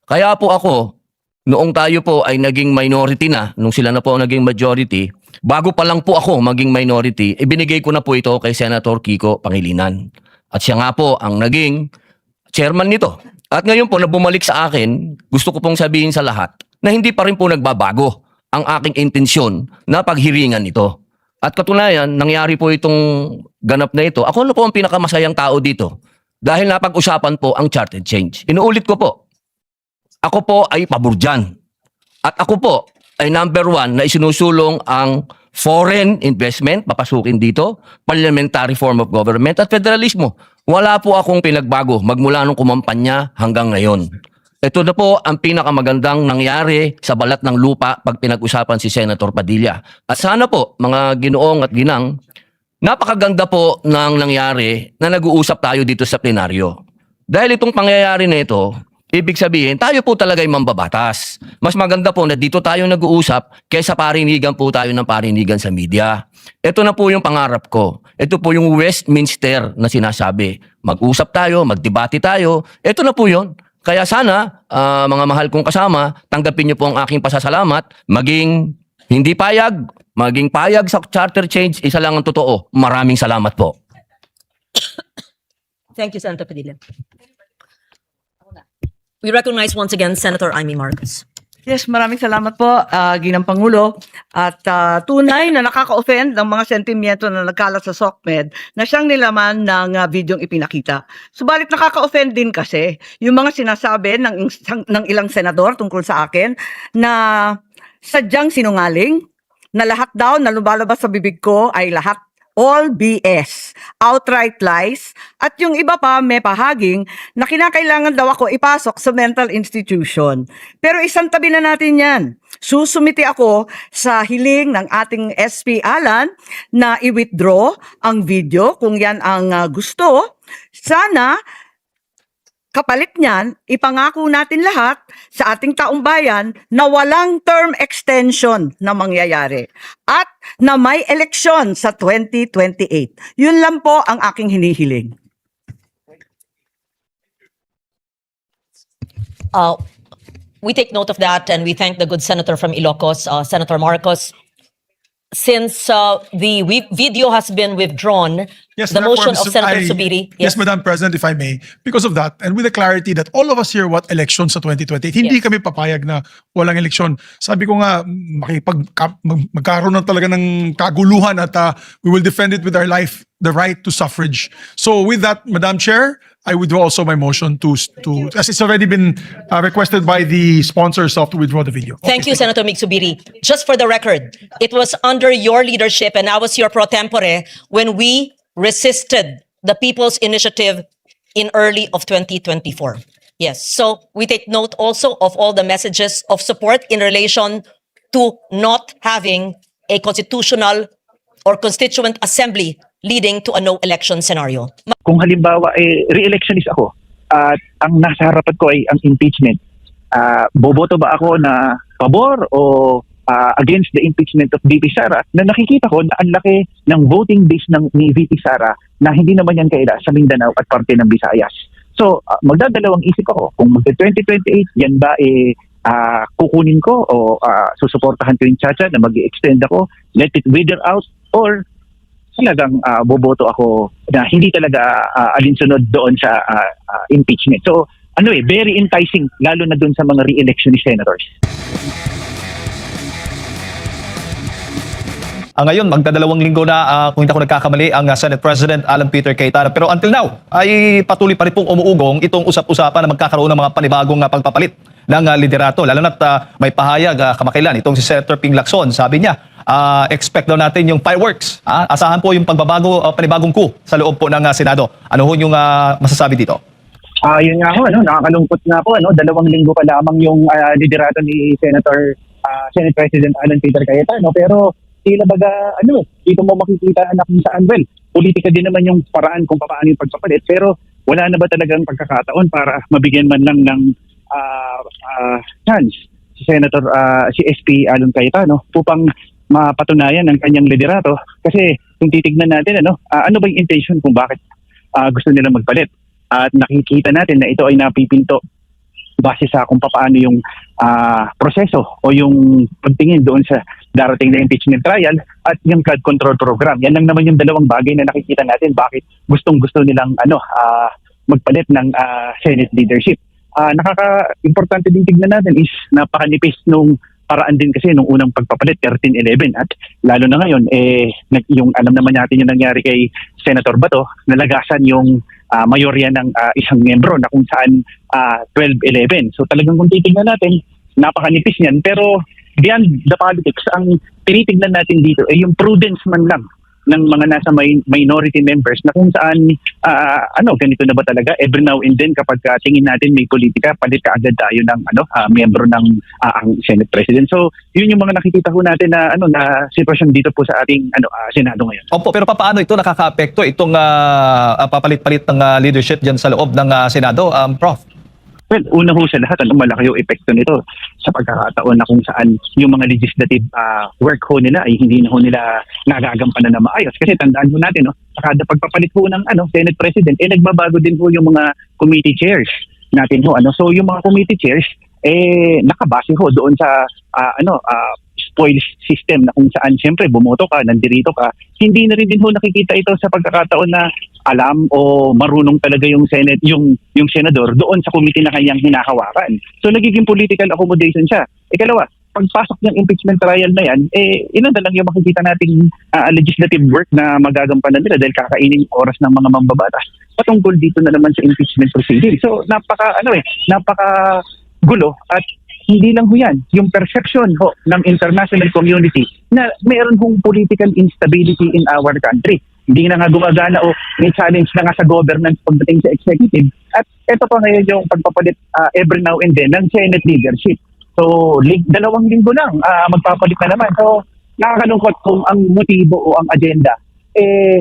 Kaya po ako, noong tayo po ay naging minority na, nung sila na po naging majority, bago pa lang po ako maging minority, ibinigay ko na po ito kay Senator Kiko Pangilinan. At siya nga po ang naging chairman nito. At ngayon po na bumalik sa akin, gusto ko pong sabihin sa lahat na hindi pa rin po nagbabago ang aking intensyon na paghiringan ito. At katunayan, nangyari po itong ganap na ito. Ako na po ang pinakamasayang tao dito dahil napag-usapan po ang charter change. Inuulit ko po, ako po ay pabor dyan. At ako po ay number 1 na isinusulong ang foreign investment, papasukin dito, parliamentary form of government at federalismo. Wala po akong pinagbago magmula nung kumampanya hanggang ngayon. Ito na po ang pinakamagandang nangyari sa balat ng lupa pag pinag-usapan si Senator Padilla. At sana po, mga ginoong at ginang, napakaganda po ng nangyari na nag-uusap tayo dito sa plenaryo. Dahil itong pangyayari na ito, ibig sabihin, tayo po talaga ay mambabatas. Mas maganda po na dito tayo nag-uusap kaysa parinigan po tayo ng parinigan sa media. Ito na po yung pangarap ko. Ito po yung Westminster na sinasabi. Mag-usap tayo, magdebate tayo. Ito na po yun. Kaya sana, mga mahal kong kasama, tanggapin niyo po ang aking pasasalamat. Maging hindi payag, maging payag sa charter change, isa lang ang totoo. Maraming salamat po. Thank you, Senator Padilla. We recognize once again Senator Amy Marcos. Yes, maraming salamat po, Ginang Pangulo. At tunay na nakaka-offend ng mga sentimiento na nagkalat sa SOCMED na siyang nilaman ng videong ipinakita. Subalit nakaka-offend din kasi yung mga sinasabi ng ilang senador tungkol sa akin na sadyang sinungaling, na lahat daw na lumalabas sa bibig ko ay lahat all BS. outright lies, at yung iba pa may pahaging na kinakailangan daw ako ipasok sa mental institution. Pero isang tabi na natin yan. Susumiti ako sa hiling ng ating SP Alan na i-withdraw ang video kung yan ang gusto. Sana kapalit niyan, ipangako natin lahat sa ating taong bayan na walang term extension na mangyayari at na may eleksyon sa 2028. Yun lang po ang aking hinihiling. We take note of that and we thank the good senator from Ilocos, Senator Marcos. Since the video has been withdrawn, Yes, the therefore, motion of Mr. Senator I- Subiri. Yes, Madam President, if I may. Because of that, and with the clarity that all of us here want elections sa 2028, hindi Yes. kami papayag na walang eleksyon. Sabi ko nga, magkaroon na talaga ng kaguluhan at we will defend it with our life, the right to suffrage. So with that, Madam Chair, I withdraw also my motion to as it's already been requested by the sponsors of to withdraw the video. Thank you, Senator Migsubiri. Just for the record, it was under your leadership and I was your pro tempore when we resisted the People's Initiative in early of 2024. Yes, so we take note also of all the messages of support in relation to not having a constitutional or constituent assembly leading to a no election scenario. Kung halimbawa re-electionist ako at ang nasa harapan ko ay ang impeachment, boboto ba ako na pabor o against the impeachment of VP Sara, na nakikita ko na ang laki ng voting base ni VP Sara na hindi naman yan kaila sa Mindanao at parte ng Visayas. So magdadalawang isip ako kung mag-2028 yan ba kukunin ko o susuportahan ko yung Chacha na mag-extend ako, let it wither out, or talagang boboto ako na hindi talaga alinsunod doon sa impeachment. So very enticing lalo na doon sa mga re-electionist senators. Ngayon, magdadalawang linggo na kung hindi ako nagkakamali ang Senate President Alan Peter Cayetano. Pero until now, ay patuloy pa rin pong umuugong itong usap-usapan na magkakaroon ng mga panibagong pagpapalit ng liderato. Lalo na't may pahayag kamakailan itong si Senator Ping Lacson. Sabi niya, expect daw natin yung fireworks. Asahan po yung pagbabago, panibagong coup sa loob po ng Senado. Ano ho yung masasabi dito? Yun nga ho, nakakalungkot nga po, 2 linggo pa lamang yung liderato ni Senate President Alan Peter Cayetano, pero tila baga, dito mo makikita na kung saan, politika din naman yung paraan kung paano yung pagpapalit, pero wala na ba talagang pagkakataon para mabigyan man lang ng chance si SP Alan Cayetano upang mapatunayan ang kanyang liderato? Kasi kung titignan natin, ano ba yung intention kung bakit gusto nila magpalit? At nakikita natin na ito ay napipinto base sa kung paano yung proseso o yung pagtingin doon sa darating na impeachment trial at yung flood control program. Yan lang naman yung dalawang bagay na nakikita natin bakit gustong-gusto nilang magpalit ng Senate leadership. Nakaka-importante din tignan natin is napakanipis nung paraan din kasi nung unang pagpapalit 13-11 at lalo na ngayon yung alam naman natin yung nangyari kay Senator Bato, nalagasan yung mayorya ng isang miyembro na kung saan 12-11. So talagang kung titignan natin, napakanipis niyan, pero beyond the politics, ang tinitignan natin dito ay yung prudence man lang ng mga nasa minority members na kung saan ganito na ba talaga every now and then kapag tingin natin may politika, palit ka agad tayo ng miyembro ng ang Senate President. So yun yung mga nakikita ko natin na na sitwasyon dito po sa ating Senado ngayon. Opo, pero paano ito nakakaapekto itong papalit-palit ng leadership diyan sa loob ng Senado, Prof? Well, una ho sa lahat, malaki yung epekto nito sa pagkakataon na kung saan yung mga legislative work ho nila ay hindi na ho nila nagagampanan na maayos. Kasi tandaan ho natin, sa kada pagpapalit ho ng Senate President, nagbabago din ho yung mga committee chairs natin ho. So yung mga committee chairs, nakabase ho doon sa spoils system na kung saan siyempre bumoto ka, nandirito ka, hindi na rin din ho nakikita ito sa pagkakataon na alam o marunong talaga yung Senate, yung senador doon sa committee na kanyang hinahawakan. So nagiging political accommodation siya. Ikalawa, pagpasok ng impeachment trial na yan, ilan na lang yung makikita nating legislative work na magagampanan nila dahil kakainin oras ng mga mambabatas patungkol dito na naman sa impeachment proceeding. So napaka gulo at hindi lang ho yan, yung perception ho ng international community na meron hong political instability in our country. hindi na nga gumagana o may challenge na nga sa governance pagdating sa executive. At ito pa ngayon yung pagpapalit every now and then ng Senate leadership. So, 2 linggo lang, magpapalit na naman. So, nakakalungkot kung ang motibo o ang agenda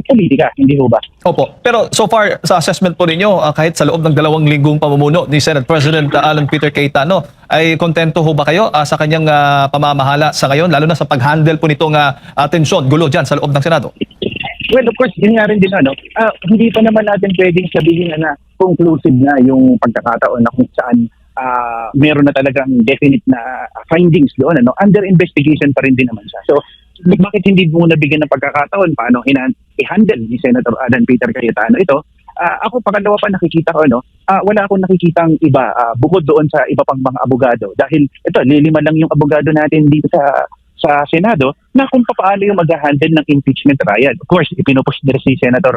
politika, hindi ho ba? Opo. Pero so far, sa assessment po ninyo, kahit sa loob ng 2 linggong pamumuno ni Senate President Alan Peter Cayetano, ay kontento ho ba kayo sa kanyang pamamahala sa ngayon, lalo na sa pag-handle po nitong tensyon, gulo dyan sa loob ng Senado? Well, of course, yun nga rin din, hindi pa naman natin pwedeng sabihin na conclusive na yung pagkakataon na kung saan meron na talagang definite na findings doon. Under investigation pa rin din naman siya. So, bakit hindi mo nabigyan ng pagkakataon paano i-handle ni Senator Alan Peter Cayetano ito? Ako, pangalawa pa nakikita ko, wala akong nakikitang iba bukod doon sa iba pang mga abogado. Dahil ito, lilima lang yung abogado natin dito sa Senado na kung paano yung mag-handle ng impeachment trial. Of course, ipinopush nila si Senator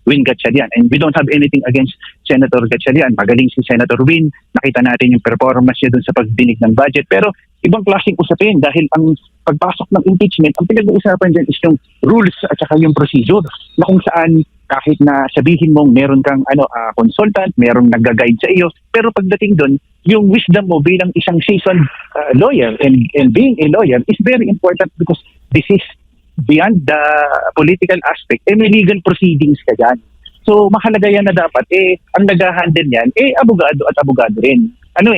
Win Gatchalian. And we don't have anything against Senator Gatchalian. Magaling si Senator Win. Nakita natin yung performance niya doon sa pagdinig ng budget. Pero ibang klaseng usapin dahil ang pagpasok ng impeachment, ang pinag-uusapan dyan is yung rules at saka yung procedure na kung saan kahit na sabihin mong meron kang consultant, merong nag-guide sa iyo, pero pagdating doon, yung wisdom mo bilang isang seasoned lawyer and being a lawyer is very important because this is beyond the political aspect. May legal proceedings ka dyan. So mahalaga yan na dapat ang nag-handle yan abogado at abogado rin. Ang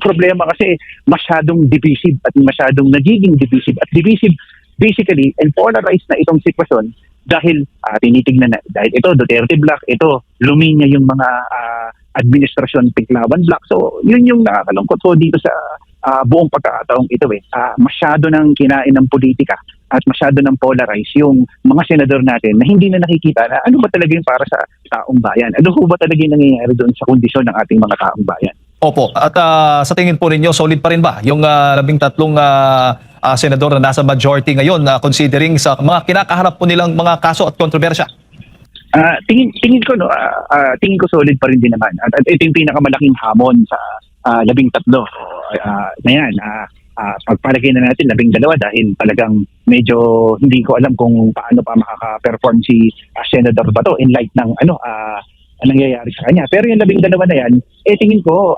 problema kasi masyadong divisive at masyadong nagiging divisive at divisive basically and polarized na itong sitwasyon dahil tinitignan na dahil ito Duterte Black, ito luminya yung mga administrasyon Piklawan Black. So yun yung nakakalungkot ko dito sa buong pagkakataong ito masyado nang kinain ng politika at masyado nang polarize yung mga senador natin na hindi na nakikita na ano ba talaga yung para sa taong bayan. Ano ba talaga yung nangyayari doon sa kondisyon ng ating mga taong bayan. Opo. At sa tingin po ninyo, solid pa rin ba yung 13 senador na nasa majority ngayon considering sa mga kinakaharap po nilang mga kaso at kontrobersya? Tingin ko tingin ko solid pa rin din naman. At ito yung pinakamalaking hamon sa 13 na yan. Pagpalagay na natin 12 dahil talagang medyo hindi ko alam kung paano pa makaka-perform si Senator Bato in light ng nangyayari sa kanya. Pero yung 12 na yan, tingin ko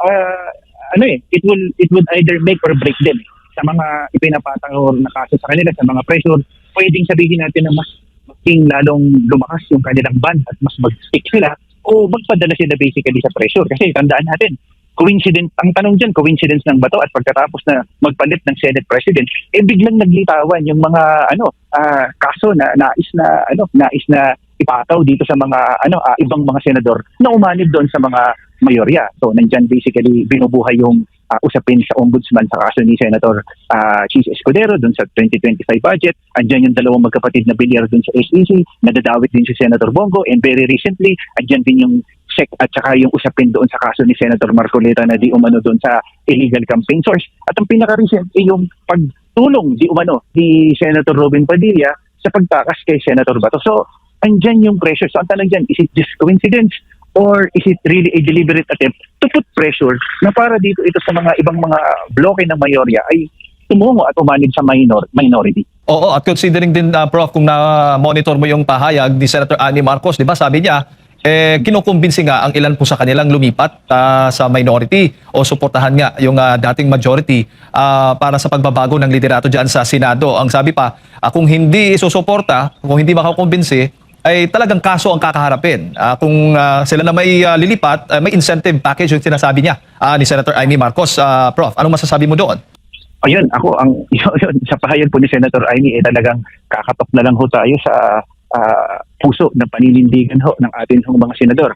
it would either make or break them sa mga ipinapatang na kaso sa kanila, sa mga pressure. Pwedeng sabihin natin na mas maging lalong lumakas yung kanilang ban at mas mag-stick sila o magpadala sila basically sa pressure. Kasi tandaan natin, coincidence, ang tanong dyan, coincidence ng Bato at pagkatapos na magpalit ng Senate President, biglang naglitawan yung mga kaso na nais na ipataw dito sa mga ibang mga senador na umanib doon sa mga mayorya. So nandyan basically binubuhay yung usapin sa ombudsman sa kaso ni Senator Chis Escudero doon sa 2025 budget. Andyan yung dalawang magkapatid na bilyar doon sa SEC, nadadawit din si Senator Bongo, and very recently, andyan din yung SEC at saka yung usapin doon sa kaso ni Senator Marcoleta na di umano doon sa illegal campaign source. At ang pinaka-recent yung pagtulong di umano ni Senator Robin Padilla sa pagtakas kay Senator Bato. So andyan yung pressure. So ang tanong dyan, is it just coincidence or is it really a deliberate attempt to put pressure na para dito ito sa mga ibang mga bloke ng mayorya ay tumungo at umanib sa minority? Oo, at considering din, Prof, kung na-monitor mo yung pahayag ni Senator Annie Marcos, di ba, sabi niya, kinukumbinsi nga ang ilan po sa kanilang lumipat sa minority o suportahan nga yung dating majority para sa pagbabago ng liderato dyan sa Senado. Ang sabi pa, kung hindi isusuporta, kung hindi makakumbinsi, ay talagang kaso ang kakaharapin. Kung sila na may lilipat, may incentive package yung sinasabi niya ni Senator Amy Marcos. Prof, anong masasabi mo doon? Ayun, yun, sa pahayag po ni Senator Amy, talagang kakatok na lang ho tayo sa puso ng paninindigan ho ng ating mga senador.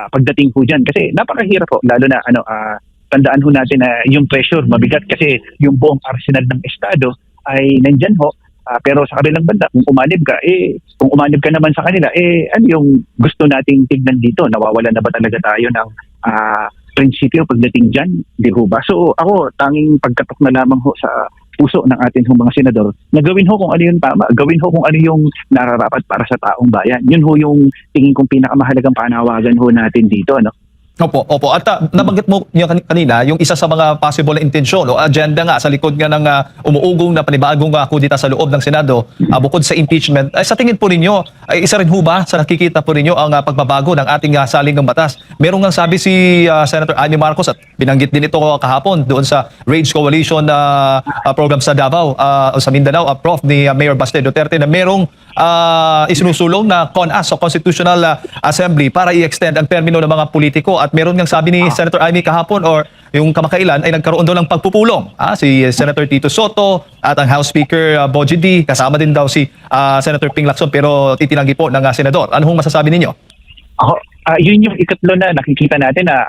Pagdating po dyan, kasi napakahirap ho, lalo na tandaan ho natin na yung pressure mabigat kasi yung buong arsenal ng Estado ay nandyan ho. Pero sa kabilang banda, kung umanib ka naman sa kanila, ano yung gusto nating tignan dito? Nawawala na ba talaga tayo ng prinsipyo pagdating dyan? Di ho ba? So ako, tanging pagkatok na lamang ho sa puso ng ating mga senador na gawin ho kung ano yung tama, gawin ho kung ano yung nararapat para sa taong bayan. Yun ho yung tingin kong pinakamahalagang panawagan ho natin dito. Opo, opo. At nabanggit mo niyo kanina, yung isa sa mga possible na intensyon o agenda nga sa likod nga ng umuugong na panibagong kudita sa loob ng Senado, bukod sa impeachment, ay sa tingin po ninyo, ay isa rin ho ba sa nakikita po ninyo ang pagbabago ng ating saligang batas? Merong nga sabi si Senator Amy Marcos at binanggit din ito kahapon doon sa Rage Coalition program sa Davao, o sa Mindanao, Prof. ni Mayor Baste Duterte na merong isinusulong na CONAS o Constitutional Assembly para i-extend ang termino ng mga politiko. At meron ngang sabi ni Senator Amy kahapon or yung kamakailan ay nagkaroon daw ng pagpupulong. Si Senator Tito Soto at ang House Speaker Bogie D, kasama din daw si Senator Ping Lacson pero titinanggi po ng senador. Ano hong masasabi ninyo? Yun yung ikatlo na nakikita natin na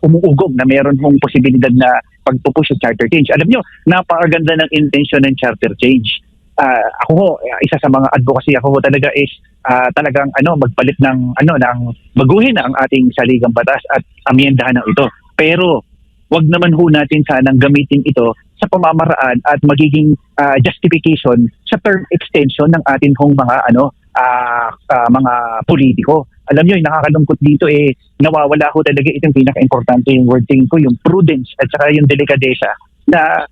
umuugong na meron hong posibilidad na pagpupush sa charter change. Alam nyo, napakaganda ng intention ng charter change. Ako ho, isa sa mga advocacy ako ho talaga is talagang magpalit ng baguhin na ang ating saligang batas at amyendahan ng ito. Pero wag naman ho natin sanang gamitin ito sa pamamaraan at magiging justification sa term extension ng ating hong mga politiko. Alam nyo, yung nakakalungkot dito nawawala ho talaga itong pinaka-importante yung word tingin ko, yung prudence at saka yung delikadesa na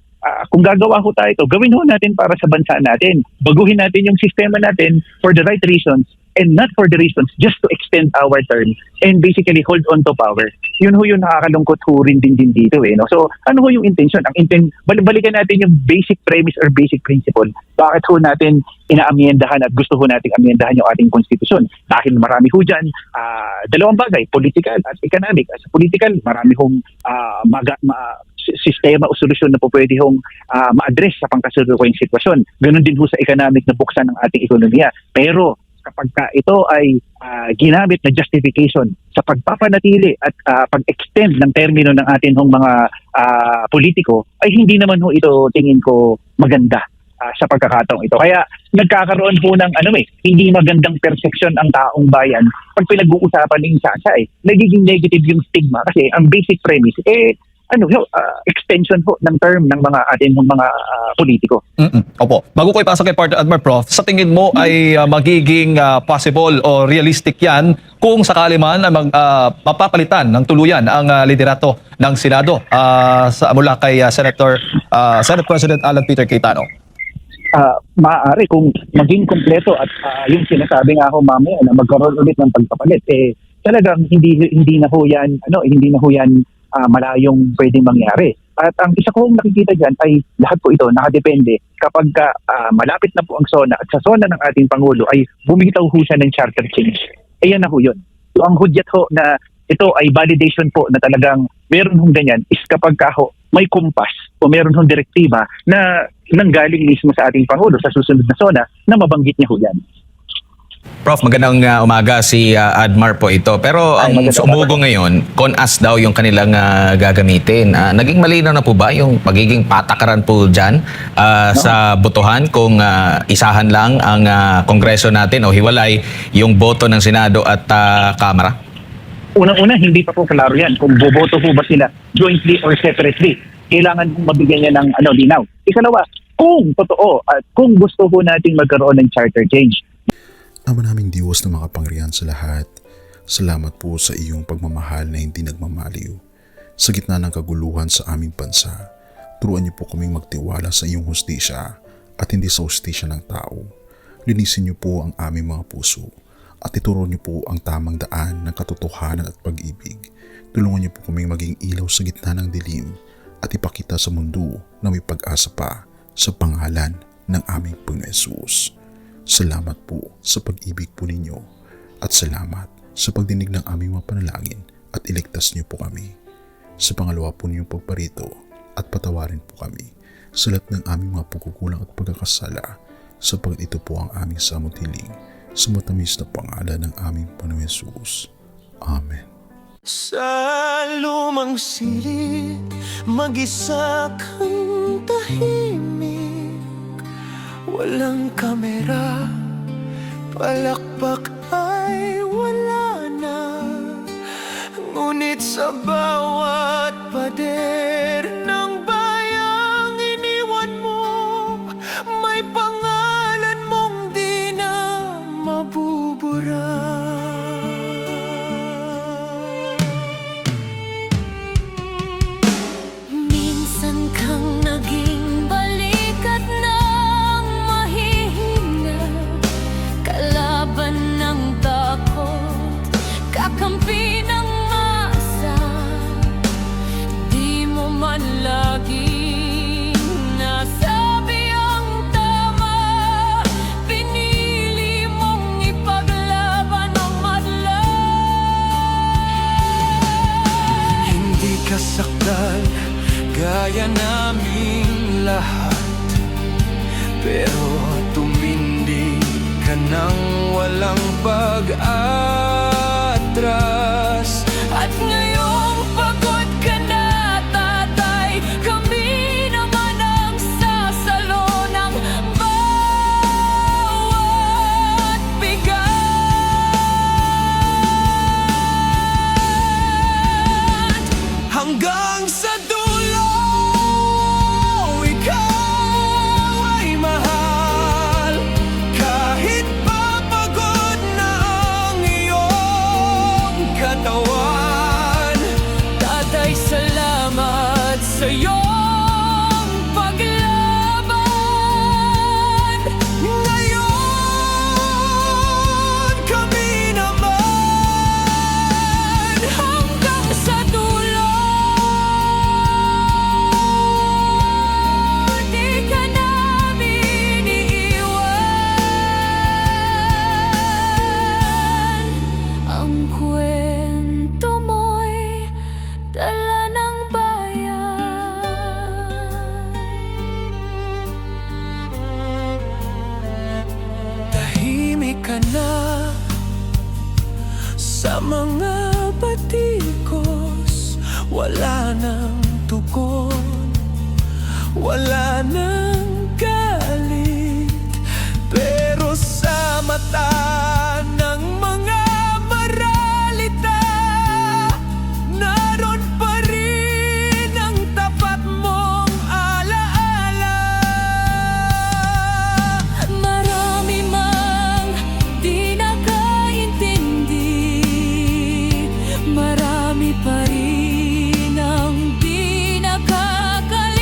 kung gagawa ho tayo ito, gawin ho natin para sa bansa natin. Baguhin natin yung sistema natin for the right reasons and not for the reasons just to extend our term and basically hold on to power. Yun ho yung nakakalungkot ho rin din dito. No? So ano ho yung intention? Balikan natin yung basic premise or basic principle. Bakit ho natin inaamyendahan at gusto ho natin amyendahan yung ating konstitusyon? Dahil marami ho dyan, dalawang bagay, political at economic. As political, marami hong sistema o solusyon na po pwede hong ma-address sa pangkasalukuyang sitwasyon. Ganon din ho sa economic na buksan ng ating ekonomiya. Pero kapag ito ay ginamit na justification sa pagpapanatili at pag-extend ng termino ng ating hong mga politiko, ay hindi naman ho ito tingin ko maganda sa pagkakataong ito. Kaya nagkakaroon po ng hindi magandang perception ang taong bayan pag pinag-uusapan ng sasa nagiging negative yung stigma kasi ang basic premise extension po ng term ng mga ating mga politiko. Opo. Bago ko ipasa kay Partner Admiral Prof, sa tingin mo ay magiging possible o realistic yan kung sakali man na mapapalitan ng tuluyan ang liderato ng Senado mula kay Senate President Alan Peter Cayetano? Maaari kung maging kompleto at yung sinasabi nga ako mamaya na magkaroon ulit ng pagpapalit talagang hindi na ho yan malayong pwedeng mangyari. At ang isa kong nakikita dyan ay lahat po ito nakadepende kapag malapit na po ang SONA at sa SONA ng ating Pangulo ay bumitaw ho siya ng charter change. Ayan na ho yun. So ang hudyat ho na ito ay validation po na talagang meron hong ganyan is kapag may kumpas o meron hong direktiba na nanggaling mismo sa ating Pangulo sa susunod na SONA na mabanggit niya ho yan. Prof, magandang umaga, si Admar po ito. Pero ang sumugo ngayon, CONAS daw yung kanilang gagamitin. Naging malinaw na po ba yung magiging patakaran po dyan sa botohan kung isahan lang ang Kongreso natin o hiwalay yung boto ng Senado at Kamara? Unang-una, hindi pa po klaro yan kung boboto po ba sila jointly or separately. Kailangan pong mabigyan niya ng linaw. Ikalawa, kung totoo at kung gusto po natin magkaroon ng charter change, Ama naming Diyos na makapangyarihan sa lahat, salamat po sa iyong pagmamahal na hindi nagmamaliw. Sa gitna ng kaguluhan sa aming bansa, turuan niyo po kaming magtiwala sa iyong hustisya at hindi sa hustisya ng tao. Linisin niyo po ang aming mga puso at ituro niyo po ang tamang daan ng katotohanan at pag-ibig. Tulungan niyo po kaming maging ilaw sa gitna ng dilim at ipakita sa mundo na may pag-asa pa sa pangalan ng aming Panginoon Hesus. Salamat po sa pag-ibig po ninyo at salamat sa pagdinig ng aming mga panalangin at iligtas niyo po kami. Sa pangalawa po ninyong pagparito at patawarin po kami sa lahat ng aming mga pagkukulang at pagkakasala sapagkat ito po ang aming samot-hiling sa matamis na pangalan ng aming Panginoon Hesus. Amen. Sa lumang silid, mag-isa kang tahimik. Walang kamera, palakpak ay wala na. Ngunit sa bawat pader ng bayang iniwan mo, may pangalan mong di na mabubura. ka naming lahat, pero tumindi ka nang walang pag-atras. At ngayong pagod ka na, tatay, kami naman ang sasalo ng bawat bigat. Hanggang sa dulo, ikaw ay mahal. Kahit papagod na ang iyong katawan. Tatay, salamat sa iyong paglaban. Ngayon, kami naman hanggang sa dulo. Di ka namin iiwan. Ang kwento mo'y dala ng bayan. Tahimik ka na sa mga batikos. Wala nang tugon, wala nang galit, pero sa mata ng mga maralita, naroon pa rin ang tapat mong alaala. Marami mang di nakaintindi, marami pa rin ang di nakakalimot.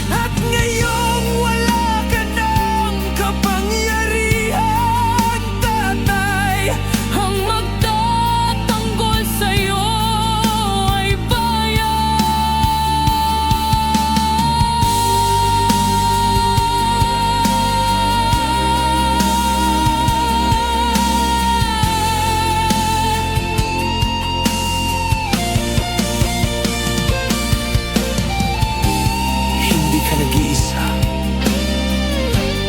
At ngayong wala ka ng kapangyarihan, tatay, ang magtatanggol sa'yo ay hindi ka nag-iisa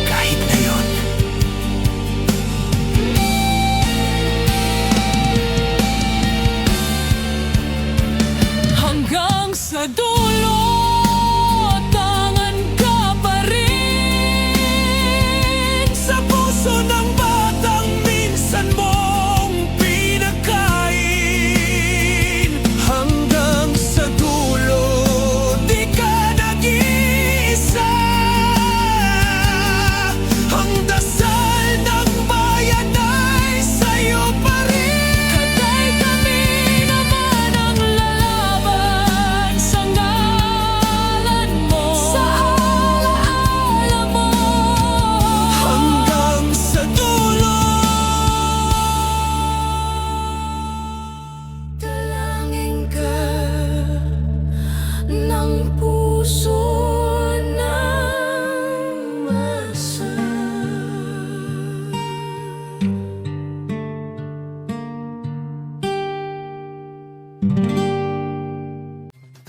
kahit ngayon. Hanggang sa dulo, tangan ka pa rin sa puso ng batang minsan mong pinakain. Hanggang sa dulo, di ka nag-iisa. Ang dasal ng bayan ay sa'yo pa rin. Tatay, kami naman ang lalaban sa ngalan mo, sa alaala mo. Hanggang sa dulo, dalangin ka ng puso ng masa.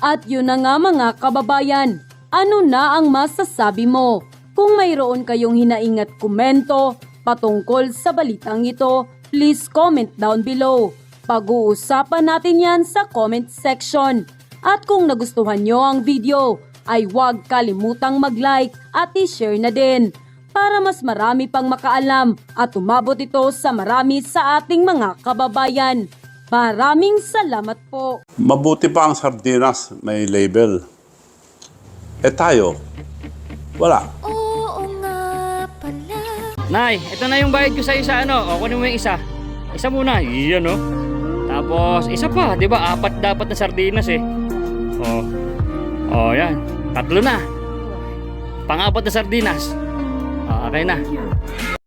At yun na nga mga kababayan, ano na ang masasabi mo? Kung mayroon kayong hinaing at komento patungkol sa balitang ito, please comment down below. Pag-uusapan natin yan sa comment section. At kung nagustuhan nyo ang video, ay huwag kalimutang mag-like at i-share na din para mas marami pang makaalam at umabot ito sa marami sa ating mga kababayan. Maraming salamat po. Mabuti pa ang sardinas may label. Eh tayo, wala. Oo nga pala. Nay, ito na yung bayad ko sa isa, ano? O, kunin mo yung isa. Isa muna, iyan, no? Tapos, isa pa, di ba? 4 dapat na sardinas, eh. O, yan. 3 na. Pang-4 na sardinas. Okay na.